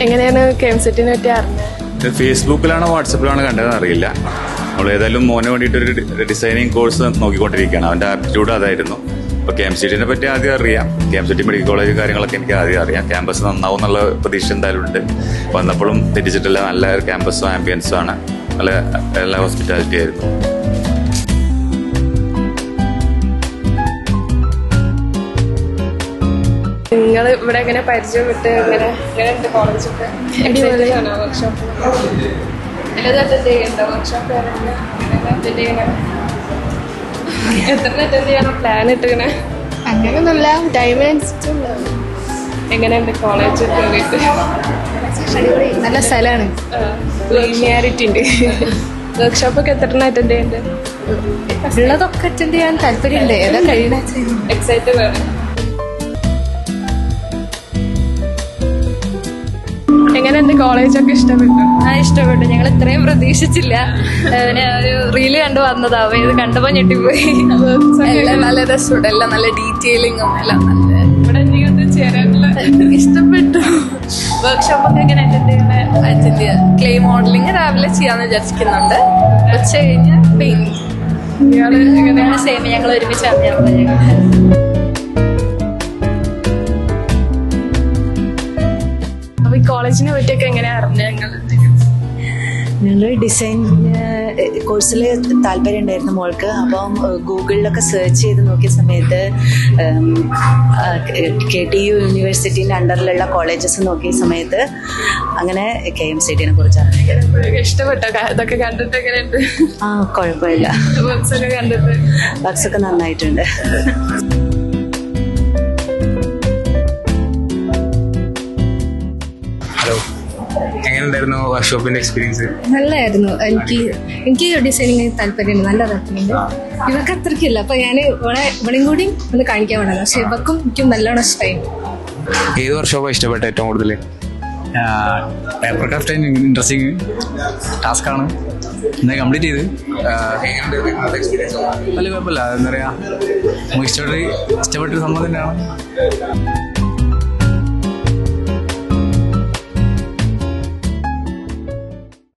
എങ്ങനെയാണ് KMCT-നെ പറ്റി അറിഞ്ഞത്? ഫേസ്ബുക്കിലാണോ വാട്സപ്പിലാണോ കണ്ടതെന്ന് അറിയില്ല. നമ്മൾ ഏതായാലും മോന് വേണ്ടിയിട്ട് ഒരു ഡിസൈനിങ് കോഴ്സ് നോക്കിക്കൊണ്ടിരിക്കുകയാണ്. അവൻ്റെ ആപ്റ്റിറ്റ്യൂഡ് അതായിരുന്നു. അപ്പോൾ KMCT-നെ പറ്റി ആദ്യം അറിയാം. KMCT മെഡിക്കൽ കോളേജ് കാര്യങ്ങളൊക്കെ എനിക്ക് ആദ്യം അറിയാം. ക്യാമ്പസ് നന്നാവും എന്നുള്ള പ്രതീക്ഷ എന്തായാലും ഉണ്ട്. വന്നപ്പോഴും തെറ്റിച്ചിട്ടില്ല. നല്ല ക്യാമ്പസും ആംബിയൻസും ആണ്. നല്ല ഹോസ്പിറ്റാലിറ്റി ആയിരുന്നു. നിങ്ങൾ ഇവിടെ എങ്ങനെ പരിചയപ്പെട്ട് എങ്ങനെയുണ്ട് കോളേജൊക്കെ? അടിപൊളിയാണോ? വർക്ക്ഷോപ്പ് എല്ലാം അറ്റൻഡ് ചെയ്യണ്ടോ? വർക്ക്ഷോപ്പ് അറ്റൻഡ് ചെയ്യണം. എത്ര അറ്റൻഡ് ചെയ്യണം പ്ലാൻ ഇട്ടിങ്ങനെ? അങ്ങനെയൊന്നുമില്ല, ടൈം അനുസരിച്ചുള്ള. എങ്ങനെയുണ്ട് കോളേജ് കയറിയിട്ട്? നല്ല സ്ഥലമാണ്, ലീനിയാരിറ്റി ഉണ്ട്. വർക്ക്ഷോപ്പൊക്കെ എത്ര അറ്റൻഡ് ചെയ്യണ്ടത്? ഉള്ളതൊക്കെ അറ്റൻഡ് ചെയ്യാൻ താല്പര്യമുണ്ട്. ഏതാ കഴിയണ എക്സൈറ്റഡ് ആണ്. എങ്ങനെയുണ്ട് കോളേജൊക്കെ? ഇഷ്ടപ്പെട്ടു? ഇഷ്ടപ്പെട്ടു. ഞങ്ങൾ ഇത്രയും പ്രതീക്ഷിച്ചില്ല. ഒരു റീല് കണ്ടു വന്നതാവും, ഇത് കണ്ടപ്പോ ഞെട്ടിപ്പോയി. എല്ലാം നല്ല രസമുണ്ട്, എല്ലാം നല്ല ഡീറ്റെയിലിങ്ങും എല്ലാം നല്ല. ഇവിടെ ജീവിതത്തിൽ ചേരാനുള്ള ഇഷ്ടപ്പെട്ടു. വർക്ക്ഷോപ്പൊക്കെ എങ്ങനെ അറ്റൻഡ് ചെയ്യാൻ? ക്ലേ മോഡലിംഗ് രാവിലെ ചെയ്യാന്ന് വിചാരിക്കുന്നുണ്ട്. ഉച്ച കഴിഞ്ഞ് പെയിന്റിങ്. ഇയാള് എങ്ങനെയാണ്? സെയിം, ഞങ്ങൾ ഒരുമിച്ച് അറിഞ്ഞു. അപ്പൊ ഈ കോളേജിനെ പറ്റിയൊക്കെ എങ്ങനെയാ അറിഞ്ഞത്? ഞങ്ങൾ ഡിസൈൻ കോഴ്സിൽ താല്പര്യം ഉണ്ടായിരുന്നു മോൾക്ക്. അപ്പം ഗൂഗിളിലൊക്കെ സെർച്ച് ചെയ്ത് നോക്കിയ സമയത്ത് KTU യൂണിവേഴ്സിറ്റീൻ്റെ അണ്ടറിലുള്ള കോളേജസ് നോക്കിയ സമയത്ത് അങ്ങനെ KMCT-നെ കുറിച്ച് അറിഞ്ഞു. ഇഷ്ടപ്പെട്ടോ ഇതൊക്കെ കണ്ടിട്ട്? എങ്ങനെയുണ്ട്? കുഴപ്പമില്ല, വർക്ക്സ് ഒക്കെ കണ്ടിട്ട്? വർക്ക്സൊക്കെ നന്നായിട്ടുണ്ട്. എങ്ങനെയുണ്ടായിരുന്നു വർക്ക്ഷോപ്പിന്റെ എക്സ്പീരിയൻസ്? നല്ലതായിരുന്നു. എനിക്ക് ഡിസൈനിങ് താല്പര്യമുണ്ട്, നല്ല താല്പര്യമുണ്ട്. ഇവർക്ക് അത്രയ്ക്കില്ല. അപ്പൊ ഞാൻ ഇവിടെയും കൂടി ഒന്ന് കാണിക്കാൻ വേണ്ടത്. പക്ഷെ ഇവർക്കും എനിക്കും നല്ലോണം ഇഷ്ടമായി. ഏത് വർക്ക്ഷോപ്പാണ് ഇഷ്ടപ്പെട്ട ഏറ്റവും കൂടുതൽ? പേപ്പർ ക്രാഫ്റ്റ് ഇൻട്രസ്റ്റിംഗ് ടാസ്ക്കാണ്. ഇന്ന് കംപ്ലീറ്റ് ചെയ്ത് വലിയ കുഴപ്പമില്ല. എന്താ പറയുക, നമുക്ക് ഇഷ്ടപ്പെട്ടൊരു സംഭവം തന്നെയാണ്.